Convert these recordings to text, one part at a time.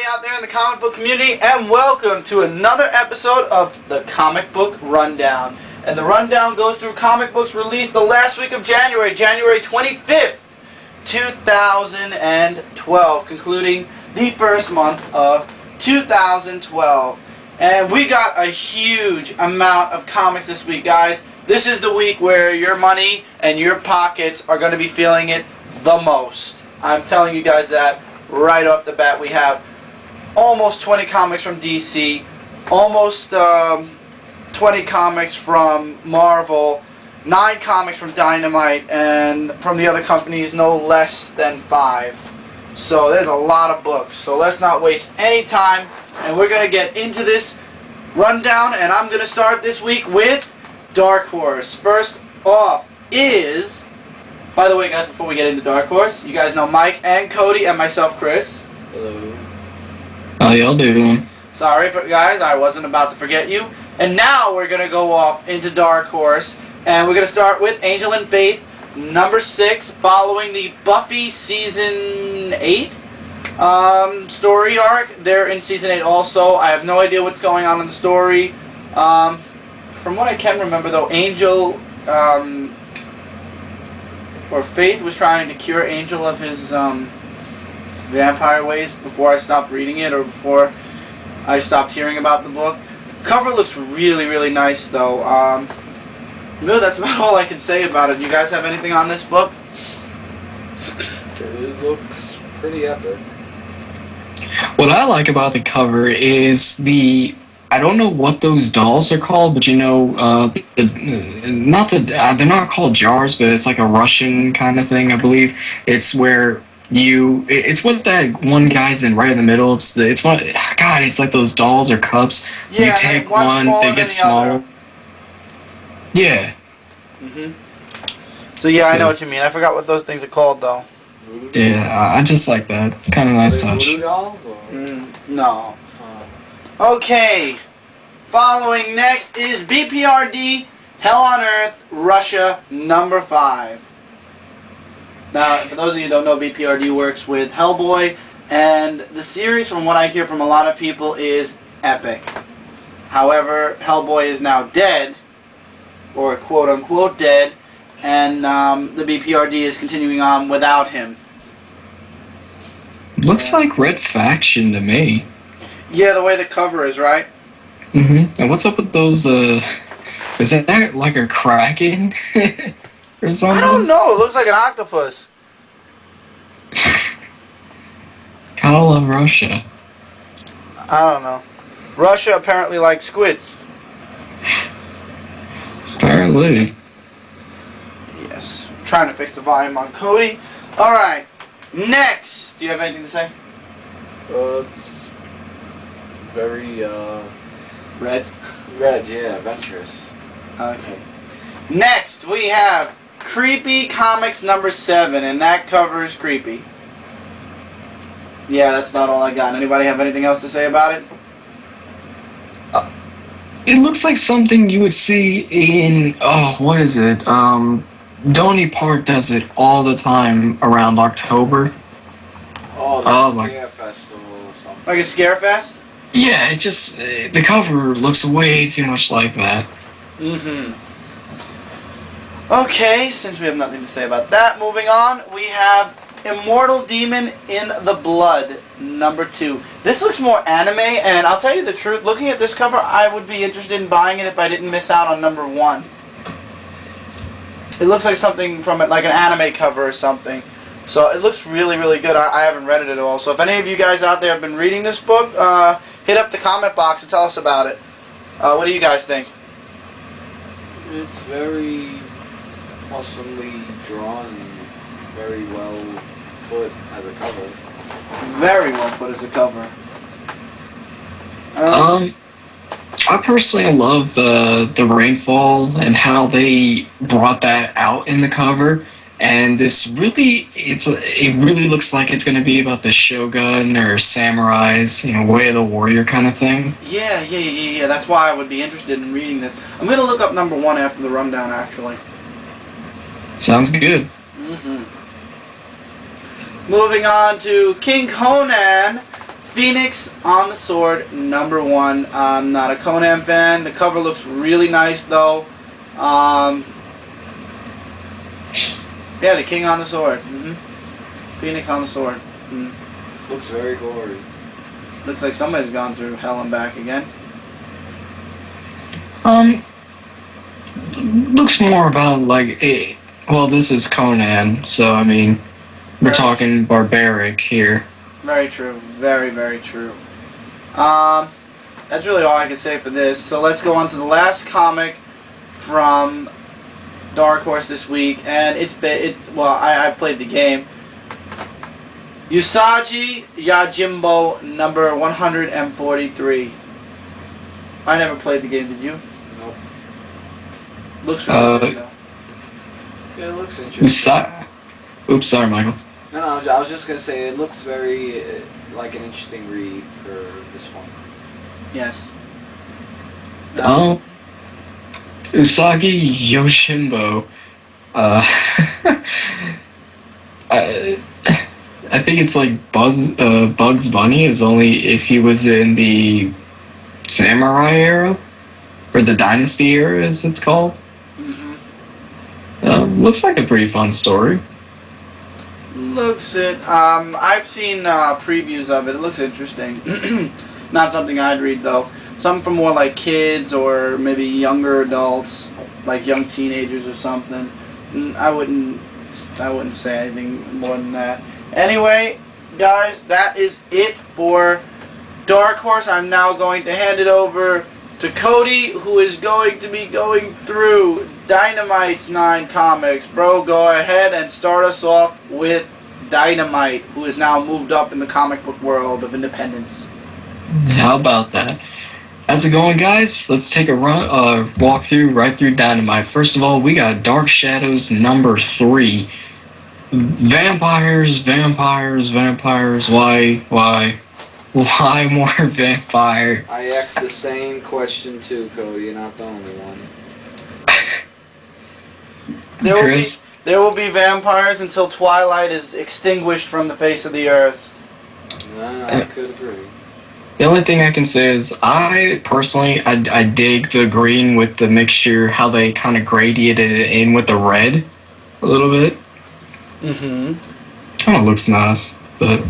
out there in the comic book community, and welcome to another episode of the Comic Book Rundown. And the rundown goes through comic books released the last week of January, January 25th, 2012, concluding the first month of 2012. And we got a huge amount of comics this week, guys. This is the week where your money and your pockets are going to be feeling it the most. I'm telling you guys that right off the bat. We have almost 20 comics from DC, almost 20 comics from Marvel, 9 comics from Dynamite, and from the other companies no less than 5. So there's a lot of books. So let's not waste any time, and we're going to get into this rundown, and I'm going to start this week with Dark Horse. First off is... By the way, guys, before we get into Dark Horse, you guys know Mike and Cody and myself, Chris. Hello. How y'all doing? Sorry, guys, I wasn't about to forget you. And now we're going to go off into Dark Horse. And we're going to start with Angel and Faith, number 6, following the Buffy Season 8 story arc. They're in Season 8 also. I have no idea what's going on in the story. From what I can remember, though, Angel... or Faith was trying to cure Angel of his vampire ways before I stopped reading it, or before I stopped hearing about the book. Cover looks really, really nice, though. No, that's about all I can say about it. You guys have anything on this book? It looks pretty epic. What I like about the cover is I don't know what those dolls are called, but you know, they're not called jars, but it's like a Russian kind of thing, I believe. It's where it's what that one guy's in right in the middle. It's like those dolls or cups. Yeah, you take one, they get smaller. Yeah. So yeah, I know what you mean. I forgot what those things are called, though. Yeah, I just like that. Kind of nice touch. Voodoo dolls? No. Okay, following next is BPRD, Hell on Earth, Russia, number 5. Now, for those of you who don't know, BPRD works with Hellboy, and the series, from what I hear from a lot of people, is epic. However, Hellboy is now dead, or quote-unquote dead, and the BPRD is continuing on without him. Looks like Red Faction to me. Yeah, the way the cover is, right? And what's up with those, is that like a kraken? Or something? I don't know, it looks like an octopus. Kinda love Russia. I don't know. Russia apparently likes squids. Apparently. Yes. I'm trying to fix the volume on Cody. Alright, next! Do you have anything to say? It's very, Red? red, yeah, adventurous. Okay. Next, we have Creepy Comics number 7, and that cover is creepy. Yeah, that's about all I got. Anybody have anything else to say about it? It looks like something you would see in, what is it? Donny Park does it all the time around October. Oh, the Scare Festival or something. Like a Scare Fest? Yeah, it just, the cover looks way too much like that. Okay, since we have nothing to say about that, moving on, we have Immortal Demon in the Blood, number 2. This looks more anime, and I'll tell you the truth, looking at this cover, I would be interested in buying it if I didn't miss out on number 1. It looks like something from it, like an anime cover or something. So it looks really, really good. I haven't read it at all. So if any of you guys out there have been reading this book, hit up the comment box and tell us about it. What do you guys think? It's very awesomely drawn and very well put as a cover. Very well put as a cover. I personally love the rainfall and how they brought that out in the cover. And this really, it really looks like it's going to be about the shogun or samurais, way of the warrior kind of thing. Yeah. That's why I would be interested in reading this. I'm going to look up number 1 after the rundown, actually. Sounds good. Moving on to King Conan, Phoenix on the Sword, number 1. I'm not a Conan fan. The cover looks really nice, though. Yeah, the King on the Sword. Phoenix on the Sword. Looks very gory. Looks like somebody's gone through hell and back again. Looks more about like well, this is Conan, so I mean, we're talking barbaric here. Very true. Very, very true. That's really all I can say for this. So let's go on to the last comic from Dark Horse this week, and I played the game. Usagi Yojimbo number 143. I never played the game, did you? Nope. Looks really good, though. Yeah, it looks interesting. Oops, sorry, Michael. No, I was just gonna say it looks very like an interesting read for this one. Yes. Usagi Yojimbo. I think it's like Bugs Bunny, is only if he was in the Samurai era, or the Dynasty era, as it's called. Looks like a pretty fun story. Looks it. I've seen previews of it. It looks interesting. Not something I'd read, though. Something for more like kids or maybe younger adults, like young teenagers or something. I wouldn't say anything more than that. Anyway, guys, that is it for Dark Horse. I'm now going to hand it over to Cody, who is going to be going through Dynamite's 9 comics. Bro, go ahead and start us off with Dynamite, who is now moved up in the comic book world of independence. How about that? How's it going, guys? Let's take a walk through right through Dynamite. First of all, we got Dark Shadows number 3. Vampires. Why more vampire? I asked the same question too, Cody. You're not the only one. There will be vampires until Twilight is extinguished from the face of the earth. I could agree. The only thing I can say is I personally I dig the green with the mixture, how they kind of gradiated it in with the red a little bit. Kind of looks nice, but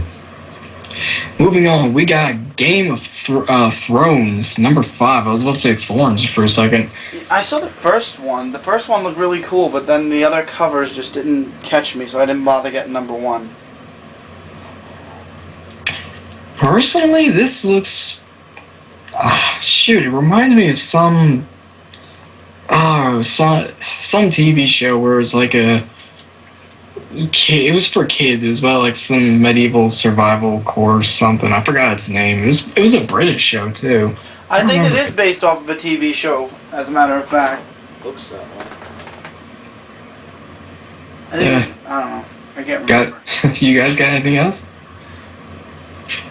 moving on, we got Game of Thrones number 5. I was about to say Thorns for a second. I saw the first one. The first one looked really cool, but then the other covers just didn't catch me, so I didn't bother getting number 1. Personally, this looks... shoot, it reminds me of some TV show where it was like it was for kids. It was about like some medieval survival course, something. I forgot its name. It was a British show, too. I think it is based off of a TV show, as a matter of fact. Looks that way. I don't know. I can't remember. You guys got anything else?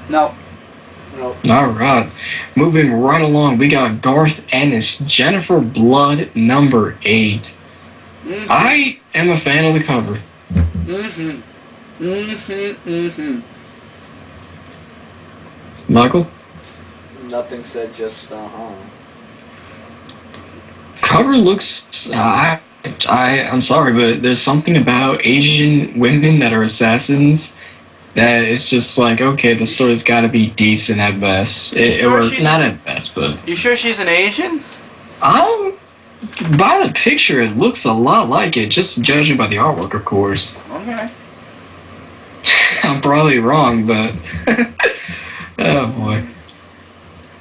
No. Nope. Alright. Moving right along, we got Garth Ennis, Jennifer Blood, number 8. I am a fan of the cover. Michael? Nothing said, just Cover looks... I'm sorry, but there's something about Asian women that are assassins that it's just like, okay, the story's got to be decent at best. Or not at best, but... You sure she's an Asian? By the picture, it looks a lot like it, just judging by the artwork, of course. Okay. I'm probably wrong, but... oh, boy.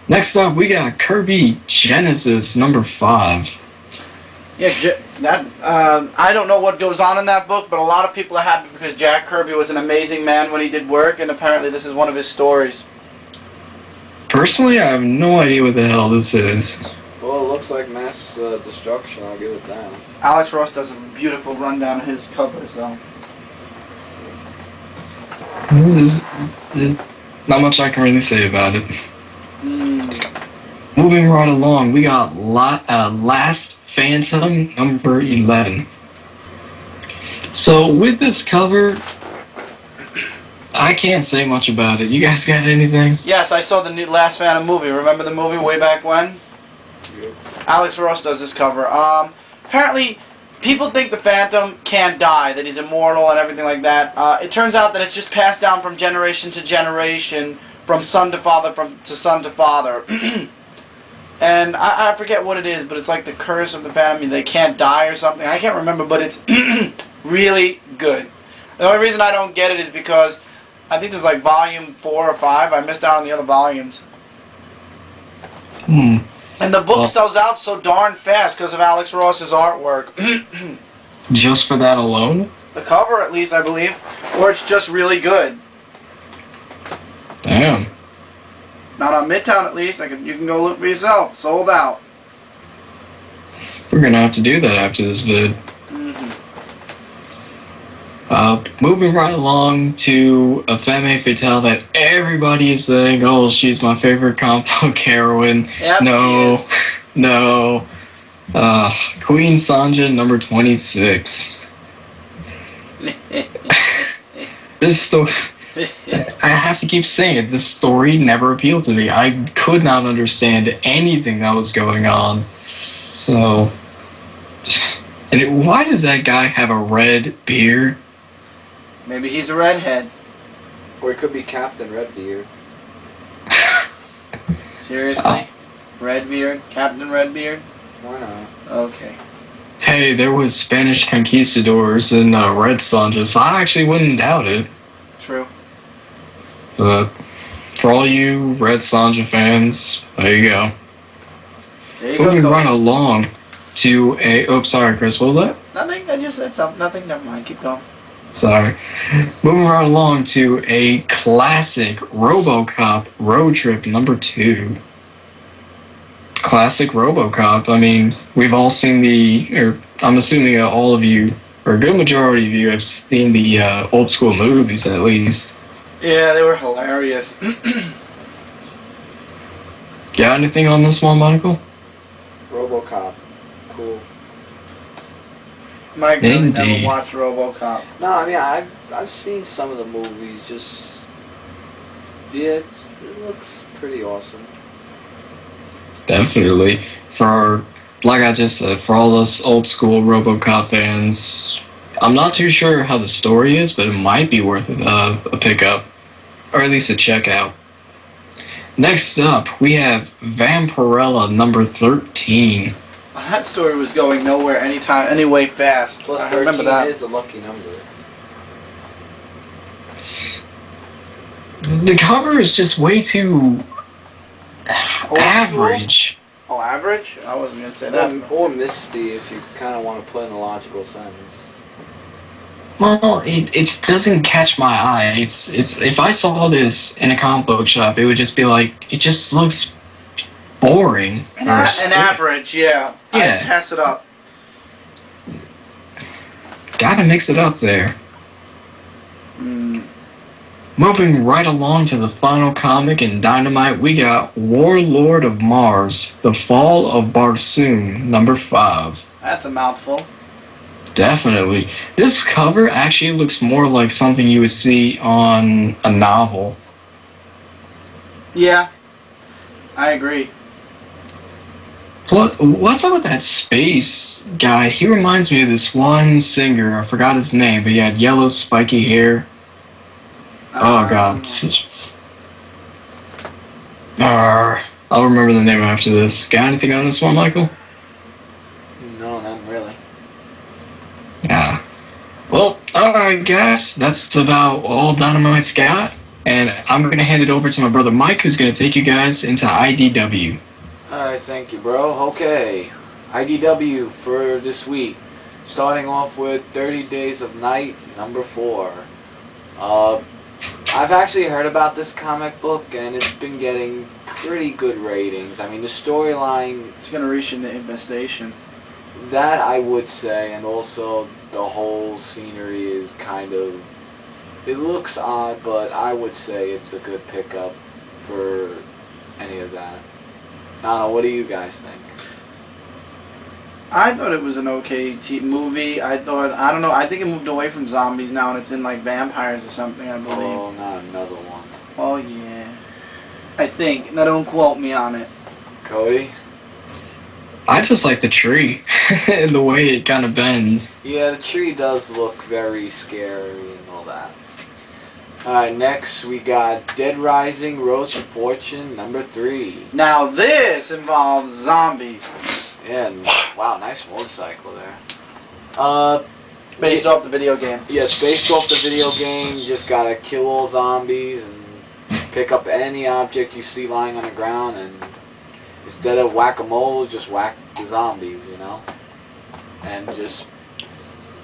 Next up, we got Kirby Genesis, number 5. Yeah, I don't know what goes on in that book, but a lot of people are happy because Jack Kirby was an amazing man when he did work, and apparently this is one of his stories. Personally, I have no idea what the hell this is. Well, it looks like mass destruction, I'll give it that. Alex Ross does a beautiful rundown of his covers, though. Not much I can really say about it. Moving right along, we got Last Phantom, number 11. So with this cover, I can't say much about it. You guys got anything? Yes, I saw the new last Phantom movie. Remember the movie way back when? Yep. Alex Ross does this cover. Apparently, people think the Phantom can't die, that he's immortal and everything like that. It turns out that it's just passed down from generation to generation, from son to father, to son to father. And I forget what it is, but it's like the curse of the Phantom. They can't die or something. I can't remember, but it's really good. The only reason I don't get it is because I think there's like volume 4 or 5. I missed out on the other volumes. Hmm. And the book sells out so darn fast because of Alex Ross's artwork. Just for that alone? The cover, at least, I believe. Or it's just really good. Damn. Not on Midtown, at least. You can go look for yourself. Sold out. We're gonna have to do that after this vid. Moving right along to a femme fatale that everybody is saying, oh, she's my favorite comic book heroine. Yep, No, she is. no. Queen Sonje, number 26. This story, I have to keep saying it, this story never appealed to me. I could not understand anything that was going on. So, and why does that guy have a red beard? Maybe he's a redhead. Or it could be Captain Redbeard. Seriously? Redbeard? Captain Redbeard? Why not? Okay. Hey, there was Spanish conquistadors in Red Sonja, so I actually wouldn't doubt it. True. But for all you Red Sonja fans, there you go. There you go, Moving right Cody. along to a... Oh, sorry, Chris, what was that? Nothing, I just said something. Nothing, never mind. Keep going. Sorry. Moving right along to a classic Robocop road trip number 2. Classic Robocop. I mean, we've all seen or I'm assuming all of you, or a good majority of you, have seen the old school movies at least. Yeah, they were hilarious. Got anything on this one, Michael? Robocop. Cool. Mike really Indeed. never watched RoboCop. No, I mean, I've seen some of the movies, just... Yeah, it looks pretty awesome. Definitely. Like I just said, for all those old school RoboCop fans, I'm not too sure how the story is, but it might be worth a pickup, or at least a check out. Next up, we have Vampirella number 13. That story was going nowhere anyway fast. Plus I 13 remember that. is a lucky number. The cover is just way too Old average. Oh, average? I wasn't going to say that. Or misty, if you kind of want to put in a logical sentence. Well, it doesn't catch my eye. It's if I saw this in a comic book shop, it would just be like, it just looks boring. An average, yeah. Yeah. I'd pass it up. Gotta mix it up there. Mm. Moving right along to the final comic in Dynamite, we got Warlord of Mars, The Fall of Barsoom, number 5. That's a mouthful. Definitely. This cover actually looks more like something you would see on a novel. Yeah. I agree. What's up with that space guy? He reminds me of this one singer. I forgot his name, but he had yellow spiky hair. Oh god. I'll remember the name after this. Got anything on this one, Michael? No, not really. Yeah. Well, alright guys, that's about all Dynamite's got. And I'm going to hand it over to my brother Mike, who's going to take you guys into IDW. Alright, thank you, bro. Okay. IDW for this week. Starting off with 30 Days of Night, number 4. I've actually heard about this comic book, and it's been getting pretty good ratings. I mean, the storyline... It's going to reach into Infestation. That I would say, and also the whole scenery is kind of... It looks odd, but I would say it's a good pickup for any of that. I don't know, what do you guys think? I thought it was an okay movie. I don't know. I think it moved away from zombies now, and it's in like vampires or something. I believe. Oh, not another one. Oh yeah. I think. Now don't quote me on it. Cody? I just like the tree and the way it kind of bends. Yeah, the tree does look very scary and all that. Alright, next we got Dead Rising Road to Fortune number 3. Now this involves zombies. Yeah, and, wow, nice motorcycle there. Based off the video game. Yes, based off the video game, you just gotta kill all zombies and pick up any object you see lying on the ground, and instead of whack-a-mole, just whack the zombies, you know? And just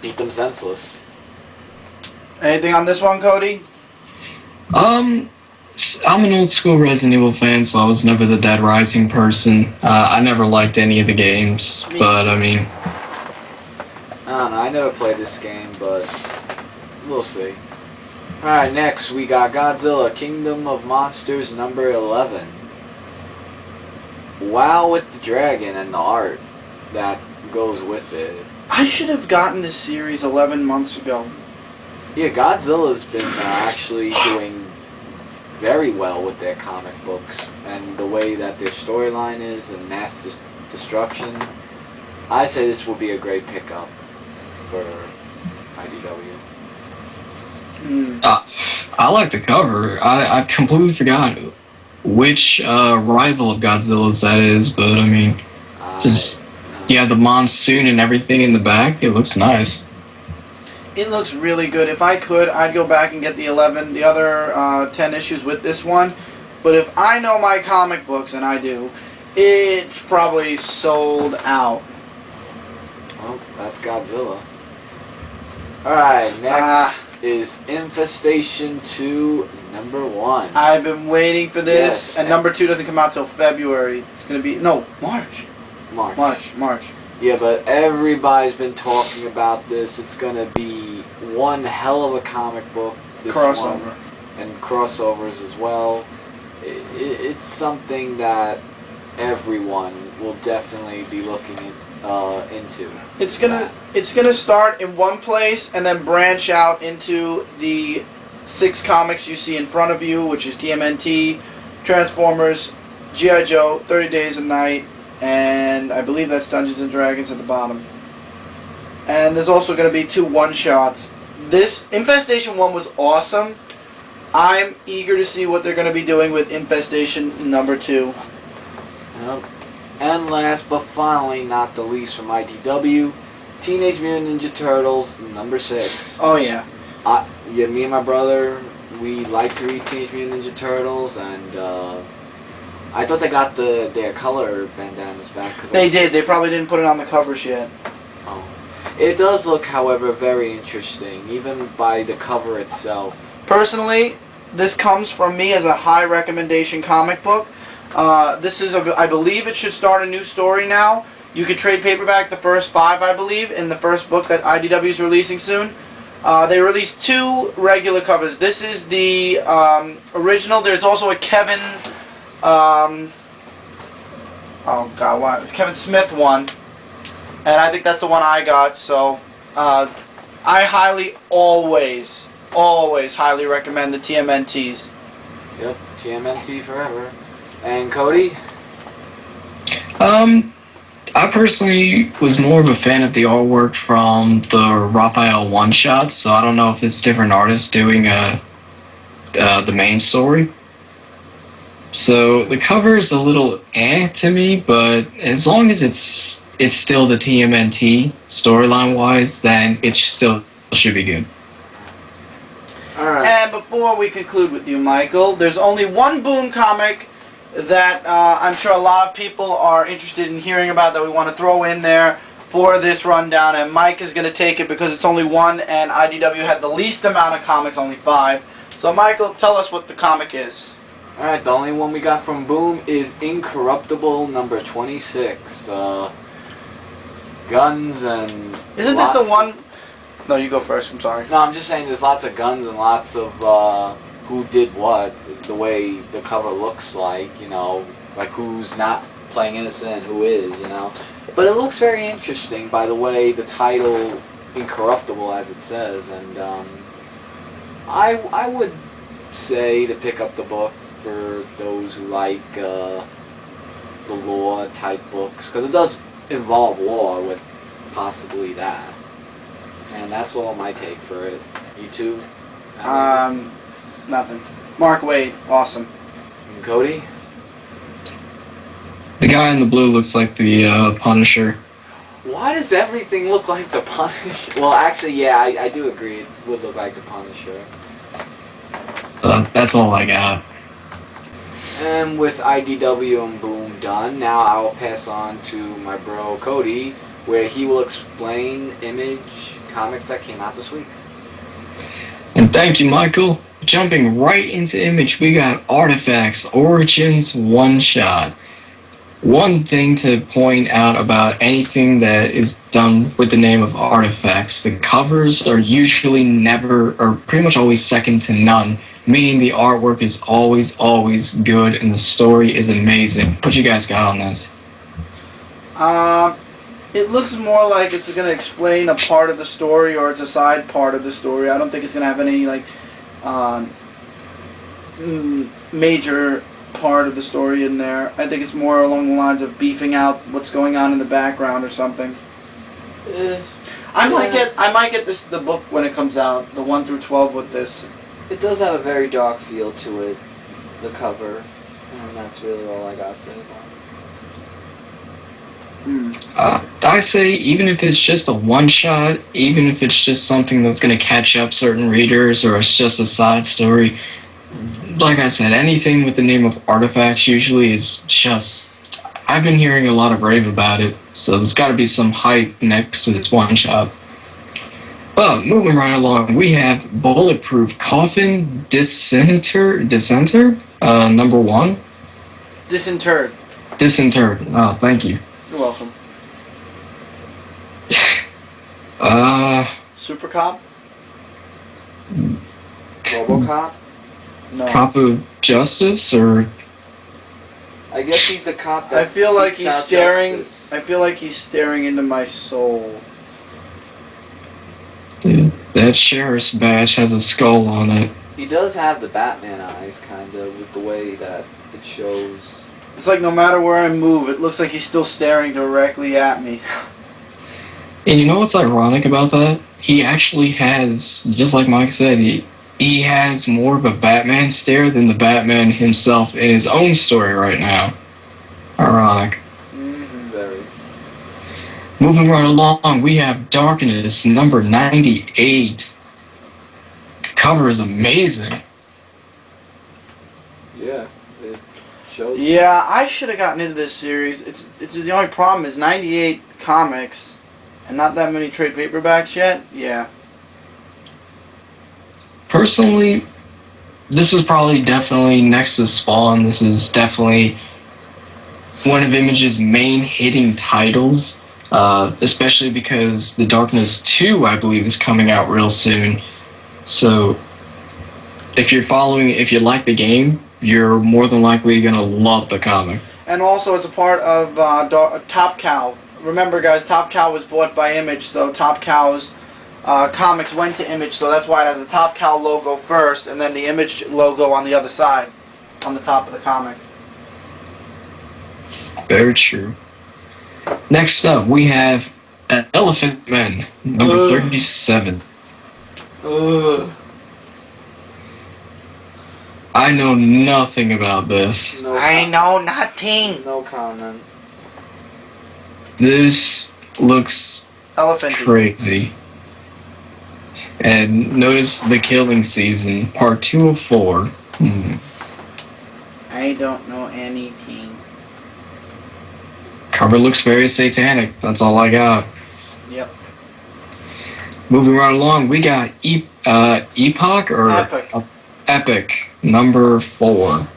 beat them senseless. Anything on this one, Cody? I'm an old school Resident Evil fan, so I was never the Dead Rising person. I never liked any of the games, but I mean... I don't know, I never played this game, but we'll see. Alright, next we got Godzilla Kingdom of Monsters number 11. Wow, with the dragon and the art that goes with it. I should have gotten this series 11 months ago. Yeah, Godzilla's been actually doing very well with their comic books and the way that their storyline is and mass destruction. I say this will be a great pickup for IDW. I like the cover. I completely forgot which rival of Godzilla's that is, but I mean, just, you have the monsoon and everything in the back. It looks nice. It looks really good. If I could, I'd go back and get the other 10 issues with this one. But if I know my comic books, and I do, it's probably sold out. Well, that's Godzilla. Alright, next is Infestation 2, number 1. I've been waiting for this, Yes, and number 2 doesn't come out till February. It's going to be, no, March. March. Yeah, but everybody's been talking about this. It's gonna be one hell of a comic book. This Crossover. one, and crossovers as well. It's something that everyone will definitely be looking into. It's gonna start in one place and then branch out into the 6 comics you see in front of you, which is TMNT, Transformers, G.I. Joe, 30 Days a Night, and I believe that's Dungeons and Dragons at the bottom. And there's also going to be 2 one-shots. This Infestation 1 was awesome. I'm eager to see what they're going to be doing with Infestation number 2. Yep. And last but finally, not the least from IDW, Teenage Mutant Ninja Turtles number 6. Oh yeah. Yeah, me and my brother, we like to read Teenage Mutant Ninja Turtles, and I thought they got their color bandanas back. Cause They did. They probably didn't put it on the covers yet. Oh. It does look, however, very interesting, even by the cover itself. Personally, this comes from me as a high recommendation comic book. This is, I believe it should start a new story now. You can trade paperback the first 5, I believe, in the first book that IDW is releasing soon. They released 2 regular covers. This is the original. There's also a Kevin... oh god, what? It's Kevin Smith one, and I think that's the one I got. So, I highly always highly recommend the TMNTs. Yep, TMNT forever. And Cody? I personally was more of a fan of the artwork from the Raphael one-shot, so I don't know if it's different artists doing the main story. So the cover is a little to me, but as long as it's still the TMNT storyline-wise, then it still should be good. Alright. And before we conclude with you, Michael, there's only one Boom comic that I'm sure a lot of people are interested in hearing about that we want to throw in there for this rundown, and Mike is going to take it because it's only one, and IDW had the least amount of comics, only 5. So Michael, tell us what the comic is. Alright, the only one we got from Boom is Incorruptible number 26. Guns and... Isn't this the one... No, you go first, I'm sorry. No, I'm just saying there's lots of guns and lots of who did what, the way the cover looks like, you know, like who's not playing innocent and who is, you know. But it looks very interesting by the way the title Incorruptible as it says, and I would say to pick up the book for those who like the lore type books, because it does involve lore with possibly that. And that's all my take for it. You two? Nothing. Mark Wade, awesome. And Cody? The guy in the blue looks like the Punisher. Why does everything look like the Punisher? Well, actually, yeah, I do agree. It would look like the Punisher. That's all I got. And with IDW and Boom done, now I'll pass on to my bro Cody, where he will explain Image comics that came out this week. And thank you, Michael. Jumping right into Image, we got Artifacts Origins one-shot. One thing to point out about anything that is done with the name of Artifacts, the covers are usually never, or pretty much always second to none, meaning the artwork is always, always good and the story is amazing. What you guys got on this? It looks more like it's going to explain a part of the story, or it's a side part of the story. I don't think it's going to have any, like, major part of the story in there. I think it's more along the lines of beefing out what's going on in the background or something. I might get the book when it comes out, the 1 through 12 with this. It does have a very dark feel to it, the cover, and that's really all I gotta say about it. I say even if it's just a one-shot, even if it's just something that's going to catch up certain readers, or it's just a side story, like I said, anything with the name of Artifacts usually is just... I've been hearing a lot of rave about it, so there's got to be some hype next to this one-shot. Well, moving right along, we have Bulletproof Coffin Dissenter, number 1. Disinterred. Disinterred. Oh, thank you. You're welcome. Super Cop? Robocop? No. Cop of Justice, or... I guess he's the cop that I feel like seeks he's out staring. justice. I feel like he's staring into my soul. Dude, that sheriff's badge has a skull on it. He does have the Batman eyes, kind of, with the way that it shows. It's like no matter where I move, it looks like he's still staring directly at me. And you know what's ironic about that? He actually has, just like Mike said, he has more of a Batman stare than the Batman himself in his own story right now. Ironic. Very. Moving right along, we have Darkness, number 98. The cover is amazing. Yeah, it shows. Yeah, I should have gotten into this series. It's the only problem is 98 comics and not that many trade paperbacks yet. Yeah. Personally, this is probably definitely next to Spawn. This is definitely one of Image's main hitting titles, especially because The Darkness 2, I believe, is coming out real soon. So, if you like the game, you're more than likely going to love the comic. And also, it's a part of Top Cow. Remember, guys, Top Cow was bought by Image, so Top Cow's comics went to Image, so that's why it has the Top Cow logo first, and then the Image logo on the other side, on the top of the comic. Very true. Next up, we have Elephant Men, number 37. Ugh. I know nothing about this. No I know nothing. No comment. This looks Elephant. crazy. And notice the killing season, part 2 of 4. I don't know anything. Cover looks very satanic. That's all I got. Yep. Moving right along, we got Epoch or Epic. Epic, number 4.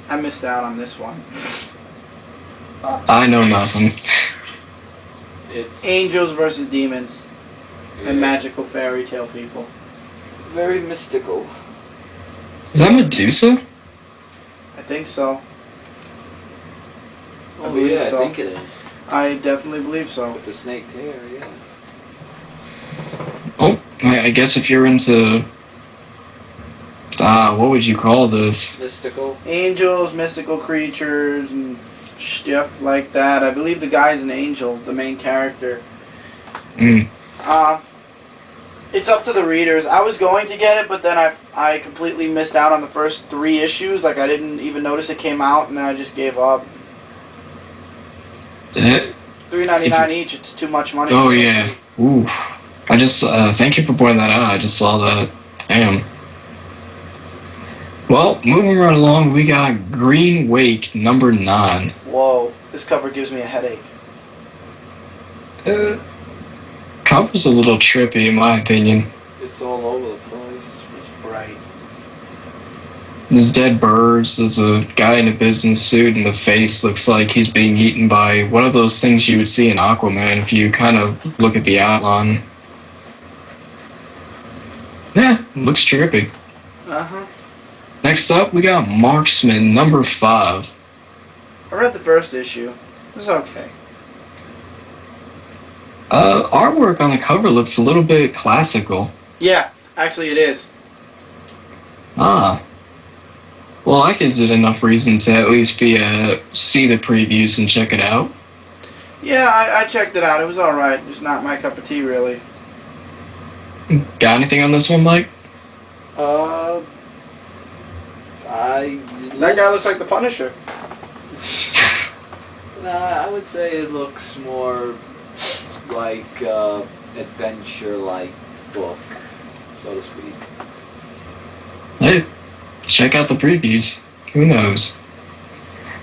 I missed out on this one. I know nothing. It's Angels versus demons yeah, and magical fairy tale people. very mystical. Is that Medusa? I think so. Oh believe yeah, so. I think it is. I definitely believe so. With the snake hair, yeah. Oh, I guess if you're into, what would you call this? Mystical. Angels, mystical creatures, and stuff like that. I believe the guy's an angel, the main character. Mm. It's up to the readers. I was going to get it, but then I completely missed out on the first 3 issues. Like, I didn't even notice it came out, and I just gave up. $3.99 each. It's too much money. Oh yeah. Ooh. I just thank you for pointing that out. I just saw that. Damn. Well, moving right along, we got Green Wake number 9. Whoa, this cover gives me a headache. Cover's a little trippy in my opinion. It's all over the place. It's bright. There's dead birds, there's a guy in a business suit, and the face looks like he's being eaten by one of those things you would see in Aquaman if you kind of look at the outline. Yeah, looks trippy. Uh-huh. Next up, we got Marksman number 5. I read the first issue. It's okay. Artwork on the cover looks a little bit classical. Yeah, actually it is. Ah. Well, that gives it enough reason to at least see the previews and check it out. Yeah, I checked it out. It was alright. Just not my cup of tea, really. Got anything on this one, Mike? That guy looks like the Punisher. Nah, I would say it looks more like adventure-like book, so to speak. Hey, check out the previews. Who knows?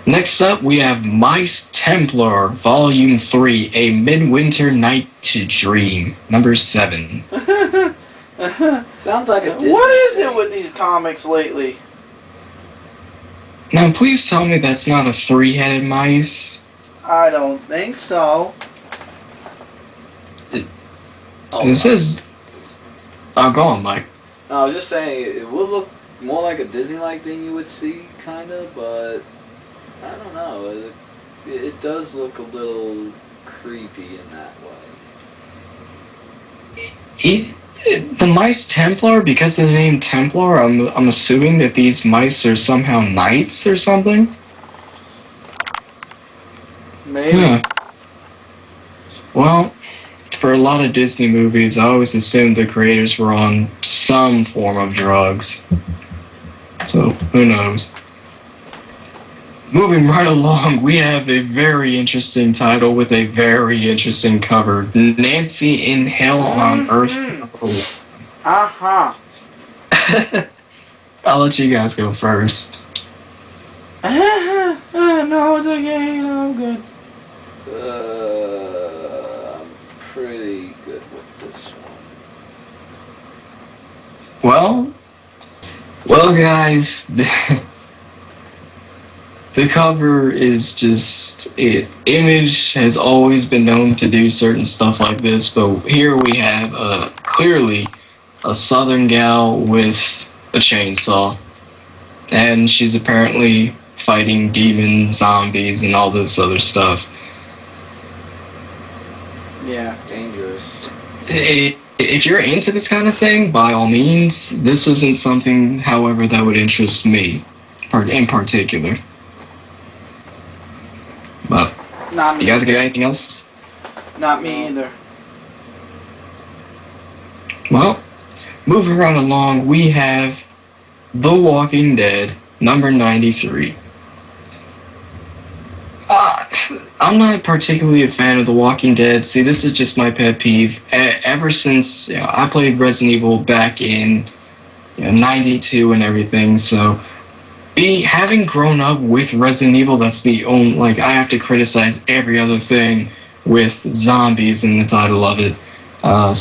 Next up, we have Mice Templar, Volume 3, A Midwinter Night to Dream, number 7. Sounds like a Disney What is thing. it with these comics lately? Now, please tell me that's not a 3-headed mice. I don't think so. This is... Oh, go on, Mike. No, I was just saying, it would look more like a Disney-like thing you would see, kind of, but I don't know. It does look a little creepy in that way. The Mice Templar, because of the name Templar, I'm assuming that these mice are somehow knights or something? Maybe. Yeah. Well, for a lot of Disney movies, I always assumed the creators were on some form of drugs. So, who knows? Moving right along, we have a very interesting title with a very interesting cover. Nancy in Hell on Earth. Uh-huh. I'll let you guys go first. No, it's okay. No, I'm good. I'm pretty good with this one. Well, guys, the cover is just it. Image has always been known to do certain stuff like this, but here we have clearly a southern gal with a chainsaw, and she's apparently fighting demons, zombies, and all this other stuff. Yeah. Dangerous. If you're into this kind of thing, by all means, this isn't something, however, that would interest me in particular. But, Not me. you guys got anything else? Not me either. Well, moving right along, we have The Walking Dead, number 93. I'm not particularly a fan of The Walking Dead. See, this is just my pet peeve. Ever since I played Resident Evil back in 92 and everything, so having grown up with Resident Evil, that's the only, I have to criticize every other thing with zombies in the title of it.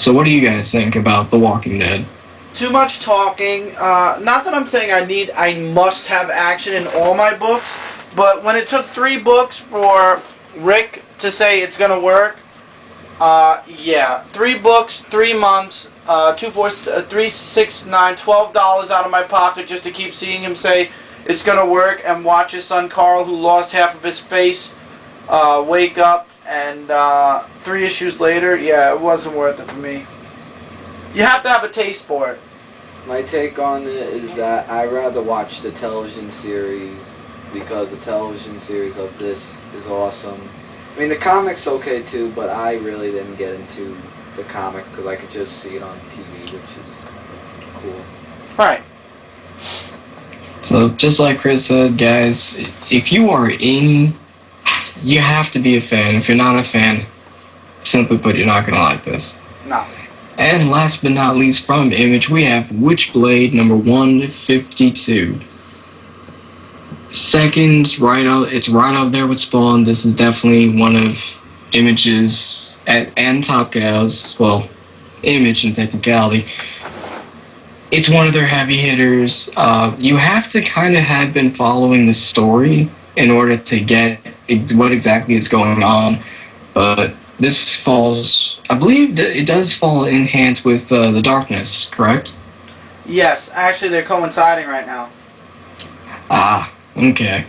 So what do you guys think about The Walking Dead? Too much talking. Not that I'm saying I must have action in all my books, but when it took 3 books for Rick to say it's gonna work, yeah, 3 books, 3 months, 2, 4, 3, 6, 9, $12 out of my pocket just to keep seeing him say it's gonna work and watch his son Carl, who lost half of his face, wake up and 3 issues later, yeah, it wasn't worth it for me. You have to have a taste for it. My take on it is that I'd rather watch the television series because the television series of this is awesome. I mean, the comic's okay too, but I really didn't get into the comics because I could just see it on TV, which is cool. Right. So just like Chris said, guys, if you are in, you have to be a fan. If you're not a fan, simply put, you're not gonna like this. No. And last but not least, from Image, we have Witchblade number 152. Second, it's right up there with Spawn. This is definitely one of Image's and Top Gal's, well, Image in technicality. It's one of their heavy hitters. You have to kind of have been following the story in order to get what exactly is going on. But this falls, I believe that it does fall in hands with the Darkness, correct? Yes, actually they're coinciding right now. Ah, okay.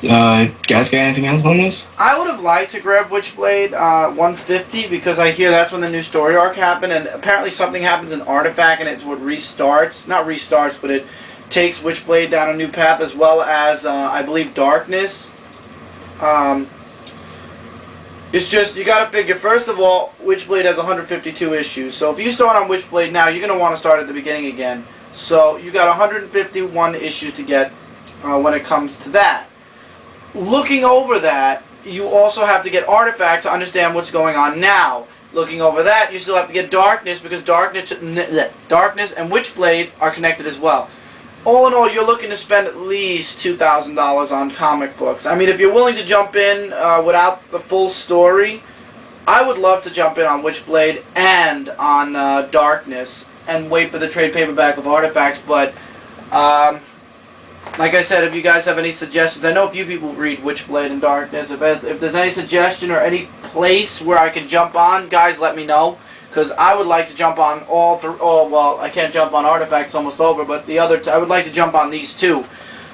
Guys got anything else on this? I would have liked to grab Witchblade 150 because I hear that's when the new story arc happened, and apparently something happens in Artifact and it's what restarts, not restarts, but it takes Witchblade down a new path, as well as I believe Darkness. It's just, you gotta figure, first of all, Witchblade has 152 issues, so if you start on Witchblade now, you're gonna want to start at the beginning again. So you got 151 issues to get when it comes to that. Looking over that, you also have to get Artifact to understand what's going on now. Looking over that, you still have to get Darkness, because Darkness and Witchblade are connected as well. All in all, you're looking to spend at least $2,000 on comic books. I mean, if you're willing to jump in without the full story, I would love to jump in on Witchblade and on Darkness and wait for the trade paperback of Artifacts, but like I said, if you guys have any suggestions, I know a few people read Witchblade and Darkness. If there's any suggestion or any place where I can jump on, guys, let me know. Because I would like to jump on well, I can't jump on Artifacts, almost over, but the other, I would like to jump on these two.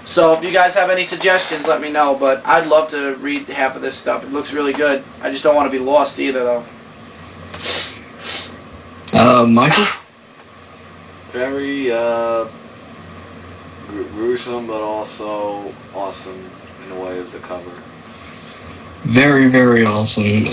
So if you guys have any suggestions, let me know. But I'd love to read half of this stuff. It looks really good. I just don't want to be lost either, though. Michael? Very gruesome, but also awesome in the way of the cover. Very, very awesome.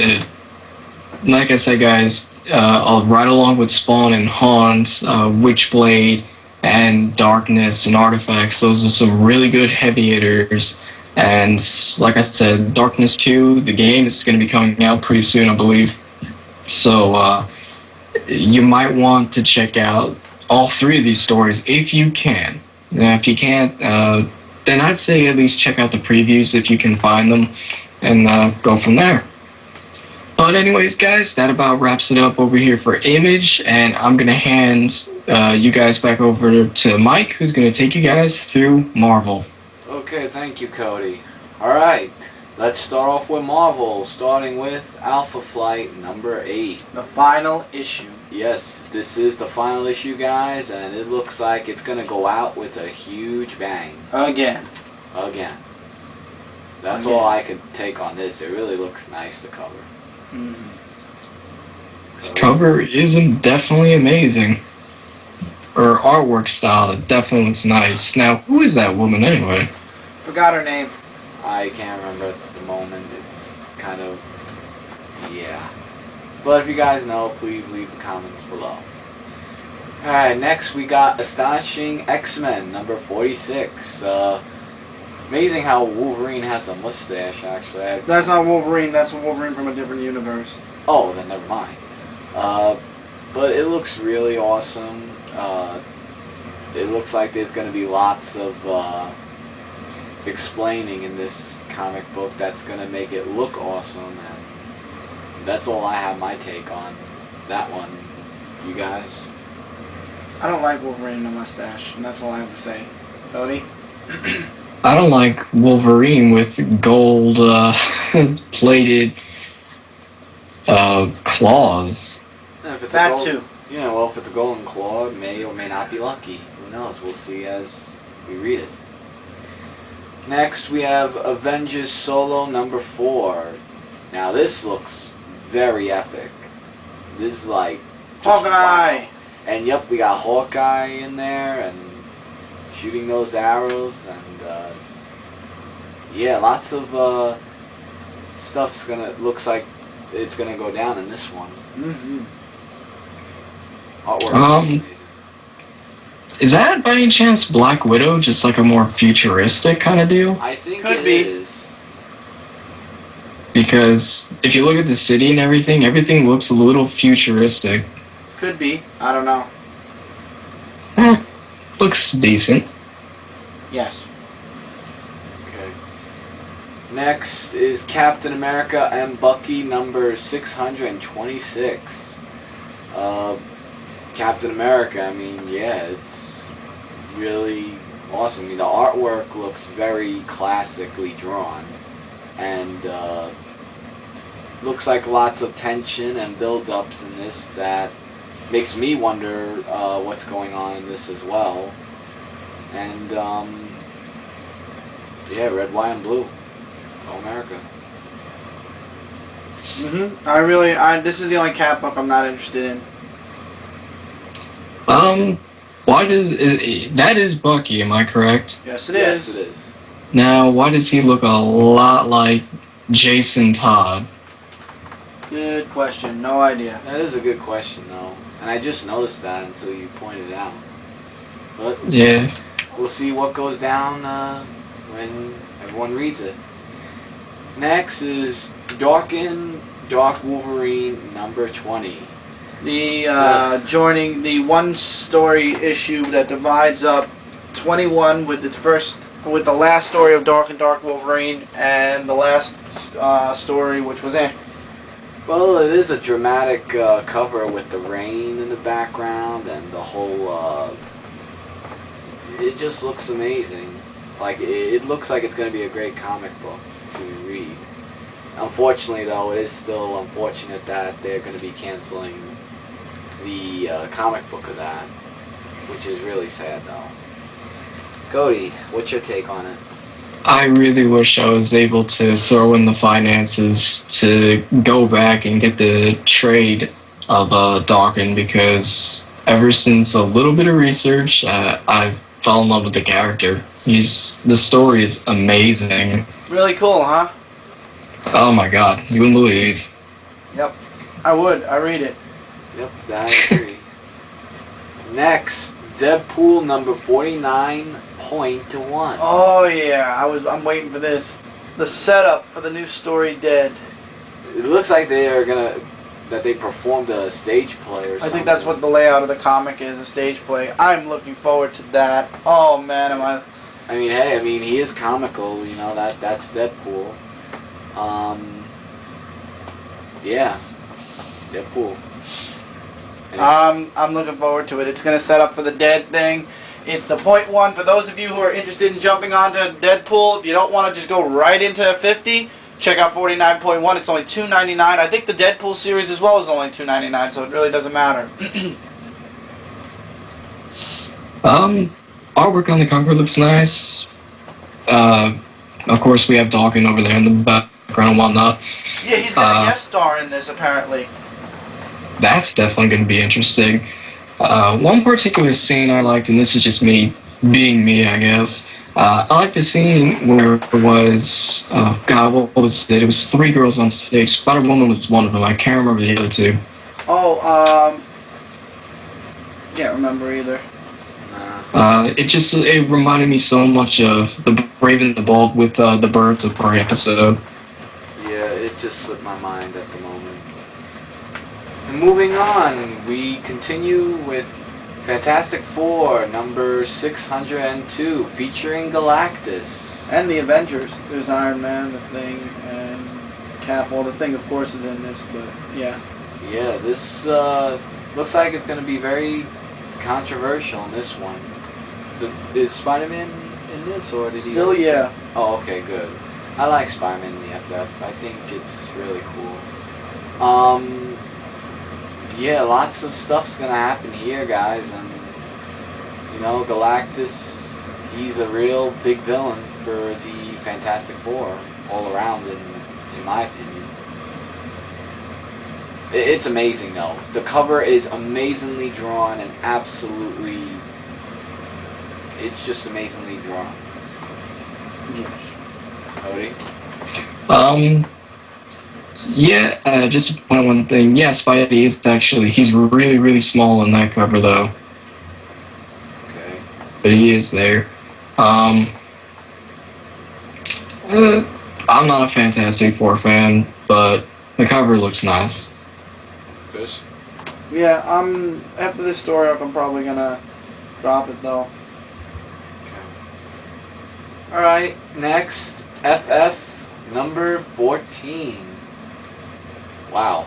Like I said, guys, right along with Spawn and Haunt, Witchblade, and Darkness and Artifacts, those are some really good heavy hitters. And like I said, Darkness 2, the game, is going to be coming out pretty soon, I believe. So you might want to check out all 3 of these stories if you can. If you can't, then I'd say at least check out the previews if you can find them, and go from there. But anyways, guys, that about wraps it up over here for Image, and I'm going to hand you guys back over to Mike, who's going to take you guys through Marvel. Okay, thank you, Cody. Alright, let's start off with Marvel, starting with Alpha Flight number 8. The final issue. Yes, this is the final issue, guys, and it looks like it's going to go out with a huge bang. Again. That's all I could take on this. It really looks nice, the cover. Cover isn't definitely amazing. Or artwork style, it definitely looks nice. Now, who is that woman anyway? Forgot her name. I can't remember at the moment. It's kind of, yeah. But if you guys know, please leave the comments below. Alright, next we got Astonishing XMen number 46. Amazing how Wolverine has a mustache, actually. That's not Wolverine, that's Wolverine from a different universe. Oh, then never mind. But it looks really awesome. It looks like there's going to be lots of explaining in this comic book that's going to make it look awesome, and that's all I have my take on that one. You guys? I don't like Wolverine and a mustache, and that's all I have to say. Cody? I don't like Wolverine with gold plated claws. Yeah, if it's That too. Yeah, well, if it's a golden claw, it may or may not be lucky. Who knows? We'll see as we read it. Next, we have Avengers Solo number 4. Now, this looks very epic. This is like... just Hawkeye! wow. And yep, we got Hawkeye in there, and shooting those arrows, and yeah, lots of stuff's looks like it's gonna go down in this one. Mm-hmm. Artwork is amazing. Is that by any chance Black Widow, just like a more futuristic kind of deal? I think Could it be. is. Because if you look at the city and everything looks a little futuristic. Could be. I don't know. Looks decent. Yes. Okay. Next is Captain America and Bucky number 626. Captain America, I mean, yeah, it's really awesome. I mean, the artwork looks very classically drawn, and looks like lots of tension and build-ups in this that makes me wonder what's going on in this as well. And yeah, red, white, and blue. Go America. This is the only Cap book I'm not interested in. Why that is Bucky, am I correct? Yes, it Yes, is. it is. Now, why does he look a lot like Jason Todd? Good question. No idea. That is a good question, though. And I just noticed that until you pointed it out. But Yeah. we'll see what goes down when everyone reads it. Next is Dark Wolverine number 20. The joining the one-story issue that divides up 21 with the last story of Dark Wolverine, and the last story, which was Well, it is a dramatic cover with the rain in the background and the whole. It just looks amazing. Like it looks like it's going to be a great comic book to read. Unfortunately, though, it is still unfortunate that they're going to be canceling the comic book of that, which is really sad, though. Cody, what's your take on it? I really wish I was able to throw in the finances to go back and get the trade of Dawkins, because ever since a little bit of research, I fell in love with the character. The story is amazing. really cool, huh? Oh my god, you wouldn't believe. Yep. I would. I read it. Yep, I agree. Next, Deadpool number 49.1. Oh yeah, I'm waiting for this. The setup for the new story, Dead. It looks like that they performed a stage play or something. I think that's what the layout of the comic is, a stage play. I'm looking forward to that. Oh man, am I... I mean, hey, he is comical, you know, that's Deadpool. Yeah, Deadpool. I'm looking forward to it. It's going to set up for the Dead thing. It's the .1 for those of you who are interested in jumping onto Deadpool. If you don't want to just go right into 50, check out 49.1. It's only $2.99. I think the Deadpool series as well is only $2.99, so it really doesn't matter. Artwork on the cover looks nice. Of course, we have Dawkins over there in the background and whatnot. Yeah, he's going to guest star in this, apparently. That's definitely going to be interesting. One particular scene I liked, and this is just me being me, I guess. I liked the scene where it was, God, what was it? It was 3 girls on stage. Spider-Woman was one of them. I can't remember the other 2. Oh, can't remember either. It reminded me so much of the Brave and the Bold with the Birds of Prey episode. Yeah, it just slipped my mind at the moment. And moving on, we continue with Fantastic Four, number 602, featuring Galactus. And the Avengers. There's Iron Man, the Thing, and Cap. Well, the Thing, of course, is in this, but yeah. Yeah, this looks like it's going to be very controversial in this one. Is Spider-Man in this, or did he... Still, yeah. Oh, okay, good. I like Spider-Man in the FF. I think it's really cool. Yeah, lots of stuff's gonna happen here, guys, and you know, Galactus, he's a real big villain for the Fantastic Four all around, in my opinion. It's amazing, though. The cover is amazingly drawn and absolutely... It's just amazingly drawn. Yes. Cody? Yeah, just to point one thing. Yeah, Spidey is actually, he's really, really small in that cover, though. Okay. But he is there. I'm not a Fantastic Four fan, but the cover looks nice. Fish? Yeah, after this story arc, I'm probably gonna drop it though. Okay. Alright, next, FF number 14. Wow.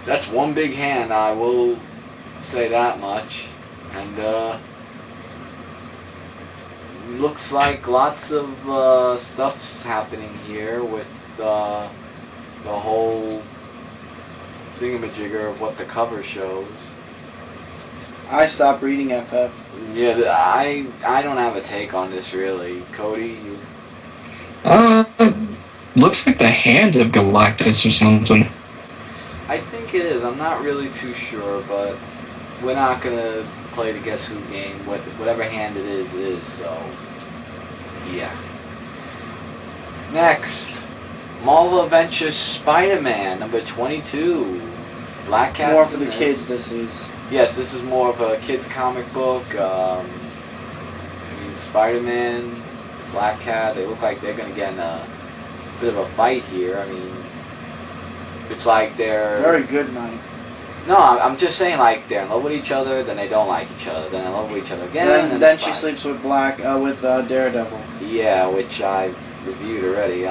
That's one big hand, I will say that much. And, looks like lots of, stuff's happening here with, the whole thingamajigger of what the cover shows. I stopped reading FF. Yeah, I don't have a take on this, really. Cody, you... Looks like the hand of Galactus or something. I think it is. I'm not really too sure, but we're not gonna play the Guess Who game. Whatever hand it is, so... Yeah. Next, Marvel Adventures Spider-Man, number 22. Black Cat's More for in the this. kids, this is. Yes, this is more of a kid's comic book. I mean, Spider-Man, Black Cat, they look like they're going to get in a bit of a fight here. I mean, it's like they're... Very good night. No, I'm just saying, like, they're in love with each other, then they don't like each other, then in love with each other again, Then they she fight. sleeps with Daredevil. Yeah, which I reviewed already.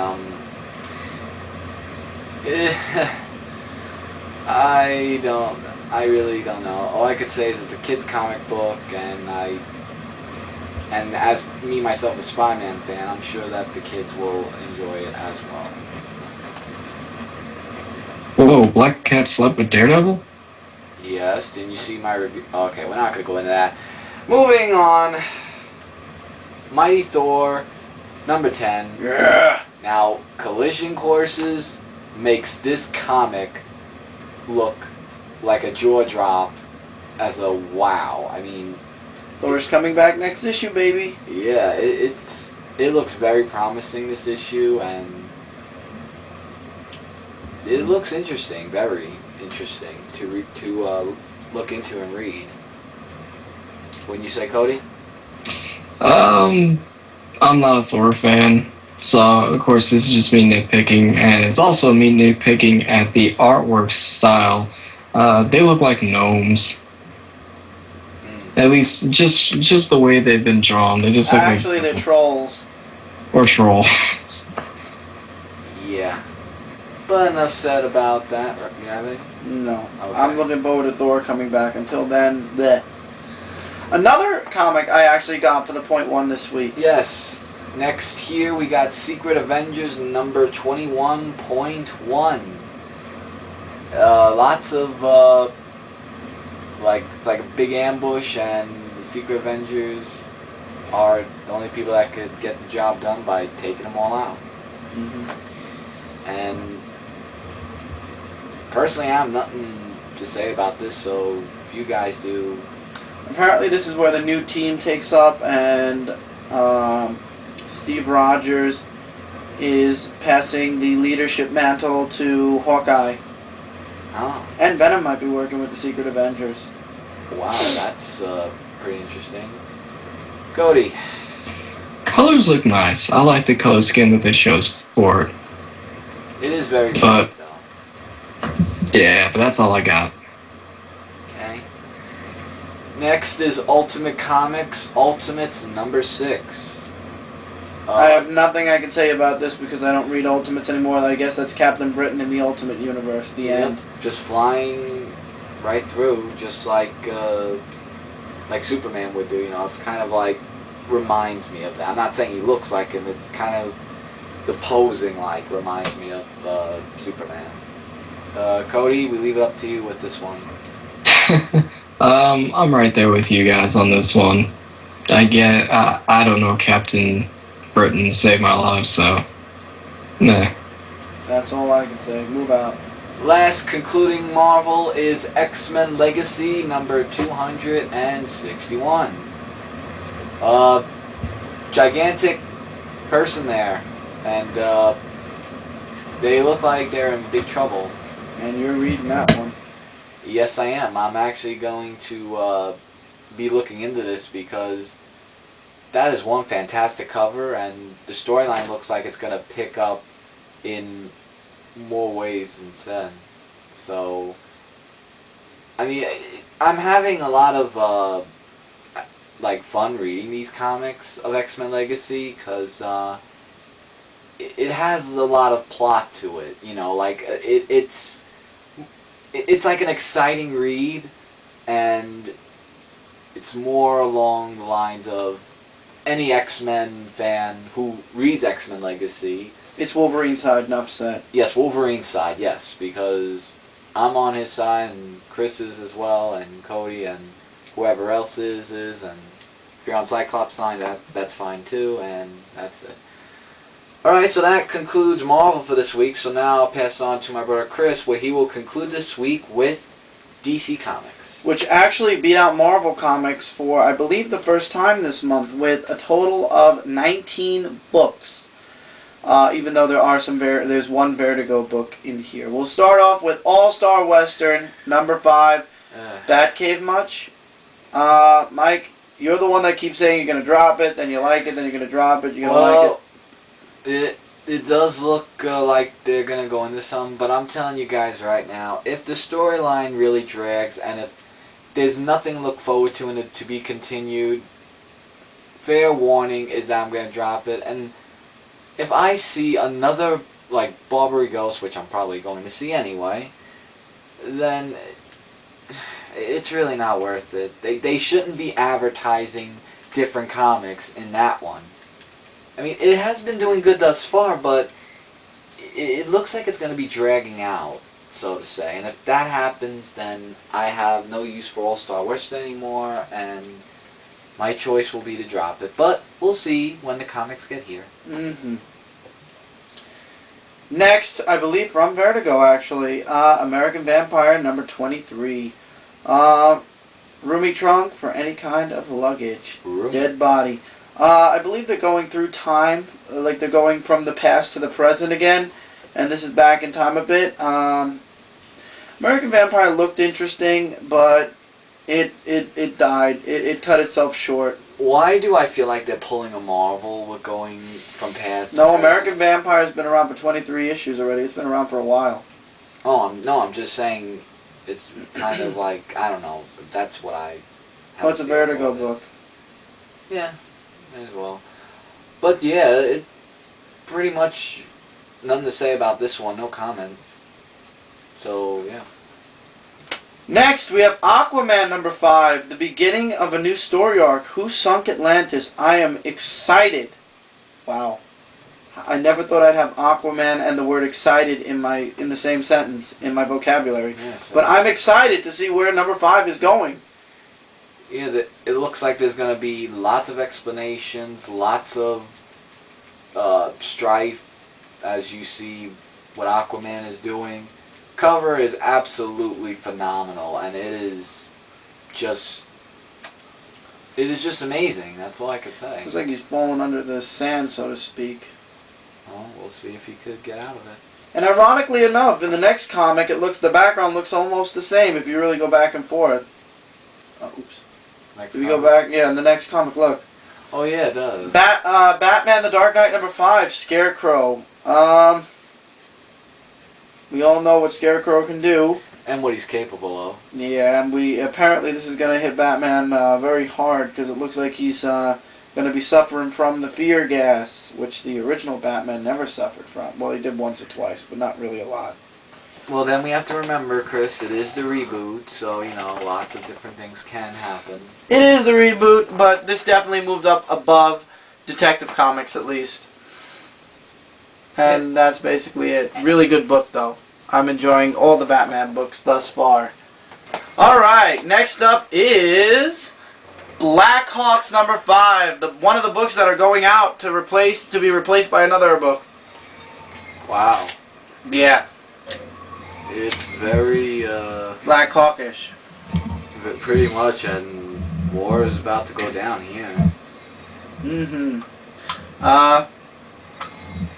I really don't know. All I could say is it's a kid's comic book, and as me, myself, a Spider-Man fan, I'm sure that the kids will enjoy it as well. Whoa, Black Cat slept with Daredevil? Yes, didn't you see my review? Okay, we're not going to go into that. Moving on. Mighty Thor, number 10. Yeah! Now, Collision Courses makes this comic look like a jaw drop as a wow. I mean... Thor's coming back next issue, baby. Yeah, it looks very promising, this issue, and it looks interesting, very interesting to look into and read. Wouldn't you say, Cody? I'm not a Thor fan, so of course this is just me nitpicking, and it's also me nitpicking at the artwork style. They look like gnomes. At least, just the way they've been drawn. They just look Actually, like... they're trolls. Or trolls. Yeah. But enough said about that. Yeah, they? No. Okay. I'm looking forward to Thor coming back. Until then, bleh. Another comic I actually got for the .1 this week. Yes. Next here we got Secret Avengers number 21.1. Lots of it's like a big ambush, and the Secret Avengers are the only people that could get the job done by taking them all out. And personally, I have nothing to say about this, so if you guys do... Apparently this is where the new team takes up, and Steve Rogers is passing the leadership mantle to Hawkeye. Oh, And Venom might be working with the Secret Avengers. wow, that's pretty interesting. Cody. Colors look nice. I like the color scheme that they chose for it. It is very But- bright, though. Yeah, but that's all I got. Okay. Next is Ultimate Comics Ultimates number 6. I have nothing I can say about this because I don't read Ultimates anymore. I guess that's Captain Britain in the Ultimate Universe. The end. Just flying right through, just like Superman would do. You know, it's kind of like reminds me of that. I'm not saying he looks like him. It's kind of the posing like reminds me of Superman. Cody, we leave it up to you with this one. I'm right there with you guys on this one. I don't know Captain Britain saved my life, so nah. That's all I can say. Move out. Last concluding Marvel is X-Men Legacy number 261. Gigantic person there, and they look like they're in big trouble. And you're reading that one. Yes, I am. I'm actually going to be looking into this because that is one fantastic cover, and the storyline looks like it's going to pick up in more ways than said. So, I mean, I'm having a lot of like fun reading these comics of X-Men Legacy because it has a lot of plot to it. You know, like it's like an exciting read, and it's more along the lines of any X-Men fan who reads X-Men Legacy. It's Wolverine's side, enough said. Yes, Wolverine's side, yes, because I'm on his side, and Chris is as well, and Cody, and whoever else is, and if you're on Cyclops' side, that's fine too, and that's it. Alright, so that concludes Marvel for this week, so now I'll pass on to my brother Chris, where he will conclude this week with DC Comics. Which actually beat out Marvel Comics for, I believe, the first time this month, with a total of 19 books. Even though there are there's one Vertigo book in here. We'll start off with All-Star Western, number 5. Batcave much? Mike, you're the one that keeps saying you're going to drop it, then you like it, then you're going to drop it, you're going to like it. It does look like they're going to go into some, but I'm telling you guys right now, if the storyline really drags, and if there's nothing to look forward to and it to be continued, fair warning is that I'm going to drop it, and if I see another, like, Barbary Ghost, which I'm probably going to see anyway, then it's really not worth it. They shouldn't be advertising different comics in that one. I mean, it has been doing good thus far, but it looks like it's going to be dragging out, so to say. And if that happens, then I have no use for All-Star Western anymore, and my choice will be to drop it. But we'll see when the comics get here. Mm-hmm. Next, I believe from Vertigo, actually, American Vampire, number 23. Roomy trunk for any kind of luggage. Roomy. Dead body. I believe they're going through time, like they're going from the past to the present again, and this is back in time a bit. American Vampire looked interesting, but it died. It cut itself short. Why do I feel like they're pulling a Marvel with going from past to No, present? American Vampire has been around for 23 issues already. It's been around for a while. Oh, I'm just saying it's kind of like, I don't know, that's what I have. Oh, it's a Vertigo book. Yeah, as well. But yeah, it pretty much nothing to say about this one, no comment. So, yeah. Next, we have Aquaman number 5, the beginning of a new story arc. Who sunk Atlantis? I am excited. Wow. I never thought I'd have Aquaman and the word excited in the same sentence in my vocabulary. Yeah, so but I'm excited to see where number 5 is going. Yeah, it looks like there's going to be lots of explanations, lots of strife, as you see what Aquaman is doing. Cover is absolutely phenomenal, and it is just amazing. That's all I could say. Looks like he's fallen under the sand, so to speak. Well, we'll see if he could get out of it. And ironically enough, in the next comic, the background looks almost the same if you really go back and forth. Oh, oops. Next Do we go back? Yeah, in the next comic, look. Oh yeah, it does. Batman: The Dark Knight number 5, Scarecrow. We all know what Scarecrow can do. And what he's capable of. Yeah, and apparently this is going to hit Batman very hard because it looks like he's going to be suffering from the fear gas, which the original Batman never suffered from. Well, he did once or twice, but not really a lot. Well, then we have to remember, Chris, it is the reboot, so, you know, lots of different things can happen. It is the reboot, but this definitely moved up above Detective Comics, at least. And that's basically it. Really good book, though. I'm enjoying all the Batman books thus far. Alright, next up is Black Hawks number 5. One of the books that are going out to be replaced by another book. Wow. Yeah. It's very, Black Hawkish. pretty much, and war is about to go down here. Mm-hmm.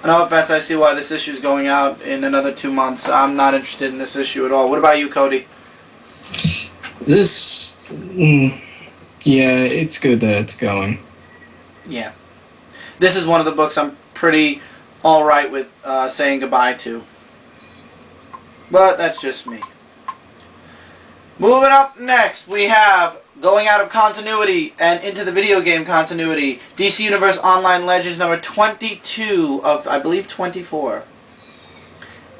No offense, I see why this issue is going out in another 2 months. I'm not interested in this issue at all. What about you, Cody? This, yeah, it's good that it's going. Yeah. This is one of the books I'm pretty alright with saying goodbye to. But that's just me. Moving up next, we have going out of continuity and into the video game continuity. DC Universe Online Legends number 22 of, I believe, 24.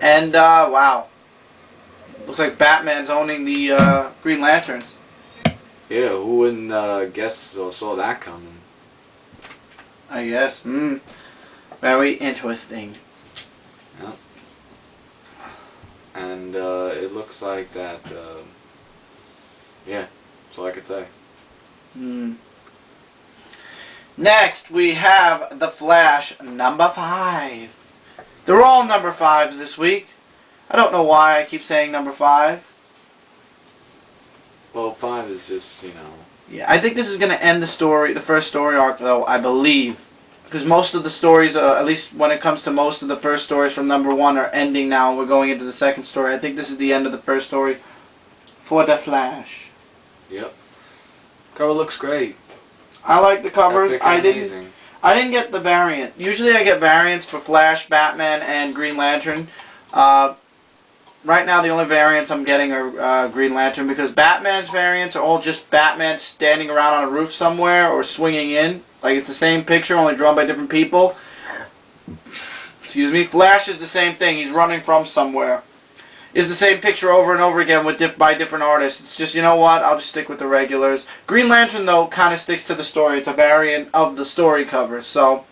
And, wow. Looks like Batman's owning the Green Lanterns. Yeah, who wouldn't guess or saw that coming? I guess. Very interesting. Yeah. And it looks like that, yeah, that's all I could say. Next, we have The Flash number 5. They're all number 5s this week. I don't know why I keep saying number 5. Well, 5 is just, you know. Yeah, I think this is going to end the first story arc, though, I believe. Because most of the stories, at least when it comes to most of the first stories from number 1, are ending now, and we're going into the second story. I think this is the end of the first story for The Flash. Yep. Cover looks great. I like the covers. Epic I and didn't amazing. I didn't get the variant. Usually I get variants for Flash, Batman, and Green Lantern. Right now the only variants I'm getting are Green Lantern, because Batman's variants are all just Batman standing around on a roof somewhere or swinging in. Like, it's the same picture, only drawn by different people. Excuse me. Flash is the same thing. He's running from somewhere. It's the same picture over and over again by different artists. It's just, you know what, I'll just stick with the regulars. Green Lantern, though, kind of sticks to the story. It's a variant of the story cover, so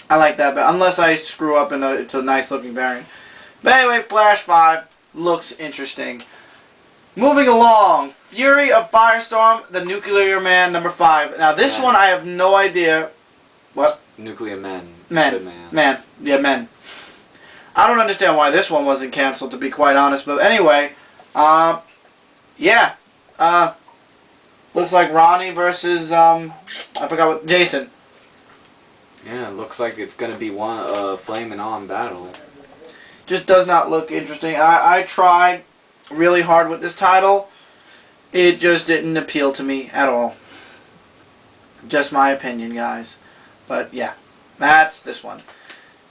I like that. But unless I screw up, it's a nice looking variant. But anyway, Flash 5 looks interesting. Moving along, Fury of Firestorm, the Nuclear Man number 5. Now this one I have no idea. What? Nuclear Men. Men. Yeah, men. I don't understand why this one wasn't canceled, to be quite honest. But anyway, yeah. Looks like Ronnie versus, I forgot what, Jason. Yeah, it looks like it's going to be one flaming on battle. Just does not look interesting. I tried really hard with this title. It just didn't appeal to me at all. Just my opinion, guys. But yeah, that's this one.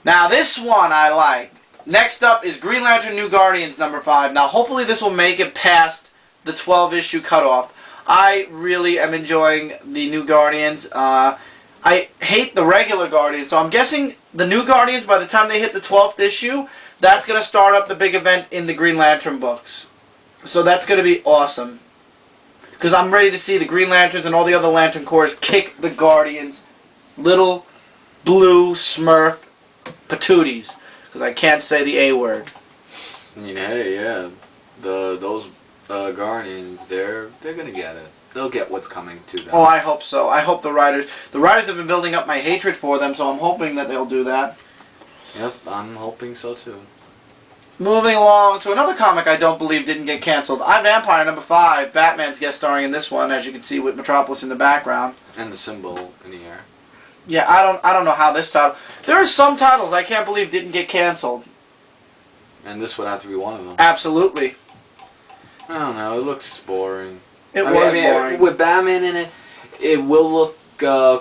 Now this one I like. Next up is Green Lantern New Guardians number 5. Now hopefully this will make it past the 12-issue cutoff. I really am enjoying the New Guardians. I hate the regular Guardians, so I'm guessing the New Guardians, by the time they hit the 12th issue, that's going to start up the big event in the Green Lantern books. So that's going to be awesome. Because I'm ready to see the Green Lanterns and all the other Lantern Corps kick the Guardians' little blue Smurf patooties. Because I can't say the A word. Yeah. Those Guardians, they're gonna get it. They'll get what's coming to them. Oh, I hope so. I hope the writers have been building up my hatred for them, so I'm hoping that they'll do that. Yep, I'm hoping so too. Moving along to another comic I don't believe didn't get canceled. I, Vampire number 5. Batman's guest starring in this one, as you can see with Metropolis in the background. And the symbol in the air. Yeah, I don't know how this title. There are some titles I can't believe didn't get canceled. And this would have to be one of them. Absolutely. I don't know. It looks boring. It was boring. With Batman in it, it will look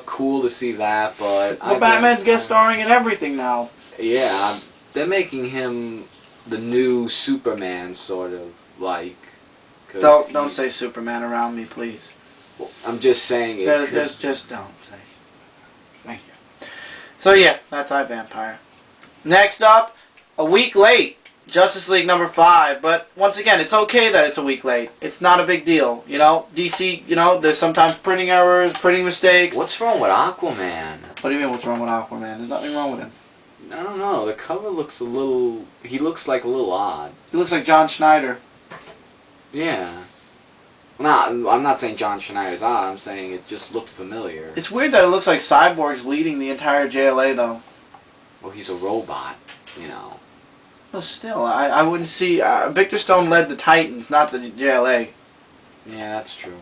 cool to see that, but well, Batman's guest starring in everything now. Yeah, they're making him the new Superman, sort of like. Don't say Superman around me, please. Well, I'm just saying it. Just don't say. Thank you. So yeah, that's iVampire. Next up, a week late. Justice League number 5, but once again, it's okay that it's a week late. It's not a big deal, you know. DC, you know, there's sometimes printing errors, printing mistakes. What's wrong with Aquaman? What do you mean, what's wrong with Aquaman? There's nothing wrong with him. I don't know. The cover looks a little. He looks like a little odd. He looks like John Schneider. Yeah. Well, I'm not saying John Schneider's eye. I'm saying it just looked familiar. It's weird that it looks like Cyborg's leading the entire JLA, though. Well, he's a robot, you know. Well, still, I wouldn't see... Victor Stone led the Titans, not the JLA. Yeah, that's true.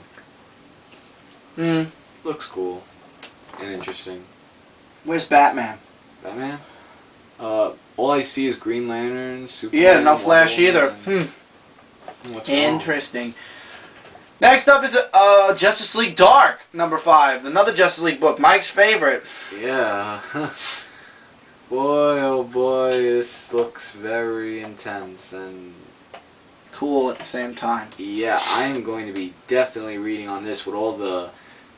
Hmm. Looks cool. And interesting. Where's Batman? Batman? All I see is Green Lantern, Superman... Yeah, no Flash either. What's wrong? Interesting. Next up is Justice League Dark, number 5. Another Justice League book, Mike's favorite. Yeah. Boy, oh boy, this looks very intense and... Cool at the same time. Yeah, I am going to be definitely reading on this with all the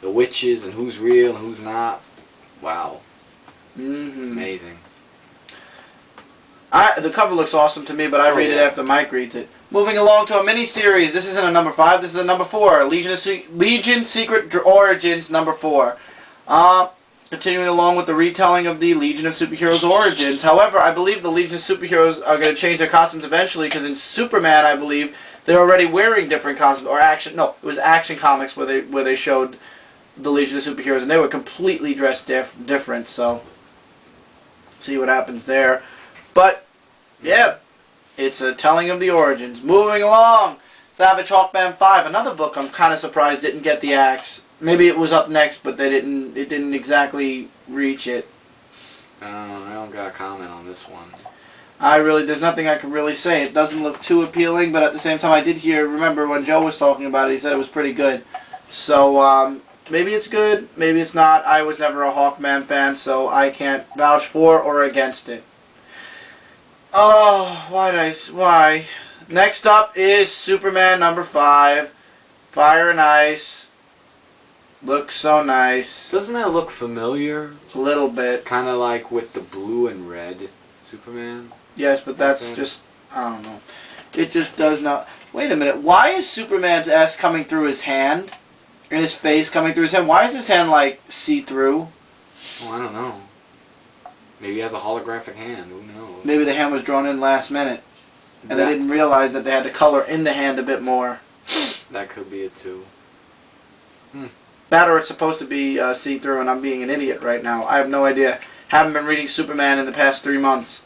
witches and who's real and who's not. Wow. Mm-hmm. Amazing. The cover looks awesome to me, but I read it yeah. after Mike reads it. Moving along to a mini-series. This isn't a number 5, this is a number 4. Legion Secret Origins, number 4. Continuing along with the retelling of the Legion of Superheroes Origins. However, I believe the Legion of Superheroes are going to change their costumes eventually, because in Superman, I believe, they're already wearing different costumes. Or Action, no, it was Action Comics where they showed the Legion of Superheroes, and they were completely dressed different, so see what happens there. But, yeah, it's a telling of the origins. Moving along, Savage Hawkman 5, another book I'm kind of surprised didn't get the axe. Maybe it was up next, but it didn't exactly reach it. I don't got a comment on this one. There's nothing I can really say. It doesn't look too appealing, but at the same time, I did remember when Joe was talking about it, he said it was pretty good. So, maybe it's good, maybe it's not. I was never a Hawkman fan, so I can't vouch for or against it. Oh, why? Next up is Superman number 5, Fire and Ice. Looks so nice. Doesn't that look familiar? A little bit. Kind of like with the blue and red Superman? Yes, but that's just, I don't know. It just does not... Wait a minute, why is Superman's S coming through his hand? And his face coming through his hand? Why is his hand, like, see-through? Oh, I don't know. Maybe he has a holographic hand, who knows? Maybe the hand was drawn in last minute. And they didn't realize that they had to color in the hand a bit more. That could be it too. That or it's supposed to be see-through and I'm being an idiot right now. I have no idea. Haven't been reading Superman in the past 3 months.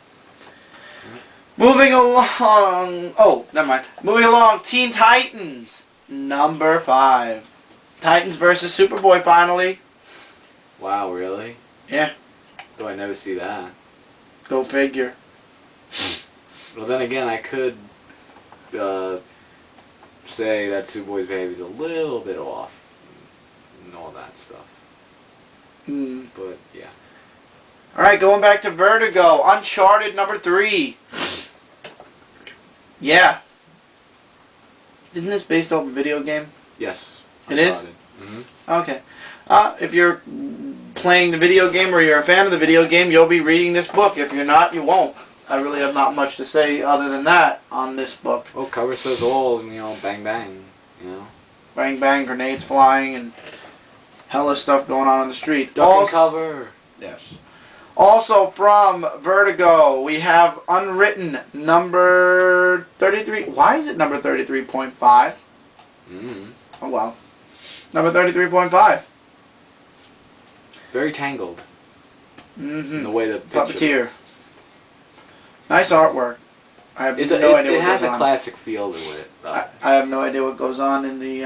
Moving along... Oh, never mind. Moving along, Teen Titans, number 5. Titans versus Superboy finally. Wow, really? Yeah. Though I never see that. Go figure. Well, then again, I could say that Superboy's behavior's a little bit off. And all that stuff. But, yeah. Alright, going back to Vertigo. Uncharted number 3. Yeah. Isn't this based off a video game? Yes. It is? Mm-hmm. Okay. If you're playing the video game or you're a fan of the video game, you'll be reading this book. If you're not, you won't. I really have not much to say other than that on this book. Well, cover says all, bang bang, Bang bang, grenades flying, and hella stuff going on the street. Duck and cover. Yes. Also from Vertigo, we have Unwritten, number 33. Why is it number 33.5? Oh, wow. Number 33.5. Very tangled. In the way the picture Puppeteer. looks. Nice artwork. I have no idea what it has goes a on. classic feel to it. I have no idea what goes on in the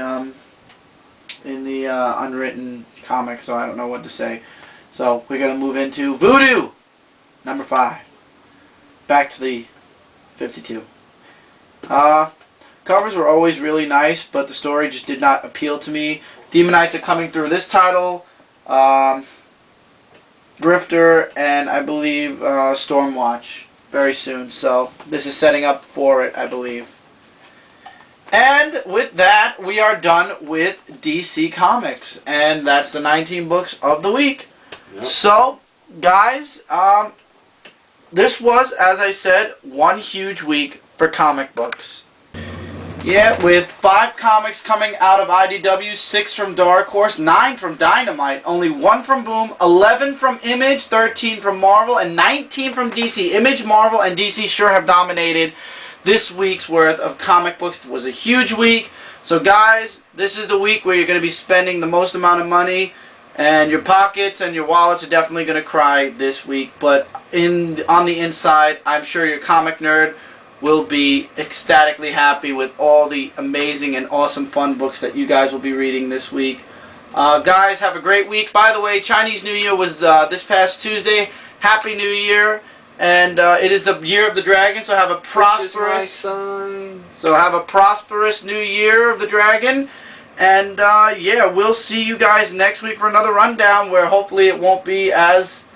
Unwritten comic, so I don't know what to say. So we're gonna move into Voodoo, number 5. Back to the 52. Covers were always really nice, but the story just did not appeal to me. Demonites are coming through this title. Grifter and I believe Stormwatch very soon. So this is setting up for it, I believe. And with that, we are done with DC Comics. And that's the 19 books of the week. Yep. So, guys, this was, as I said, one huge week for comic books. Yeah, with 5 comics coming out of IDW, 6 from Dark Horse, 9 from Dynamite, only 1 from Boom, 11 from Image, 13 from Marvel, and 19 from DC. Image, Marvel, and DC sure have dominated this week's worth of comic books. It was a huge week. So guys, this is the week where you're going to be spending the most amount of money, and your pockets and your wallets are definitely going to cry this week. But on the inside, I'm sure your comic nerd will be ecstatically happy with all the amazing and awesome fun books that you guys will be reading this week. Guys, have a great week. By the way, Chinese New Year was this past Tuesday. Happy New Year. And it is the year of the dragon, so have a prosperous new year of the dragon. And yeah, we'll see you guys next week for another rundown where hopefully it won't be as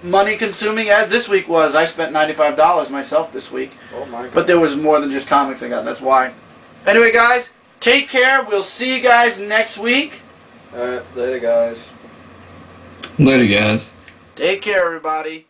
money consuming as this week was. I spent $95 myself this week. Oh my God. But there was more than just comics I got, that's why. Anyway guys, take care. We'll see you guys next week. Alright, later guys. Later, guys. Take care everybody.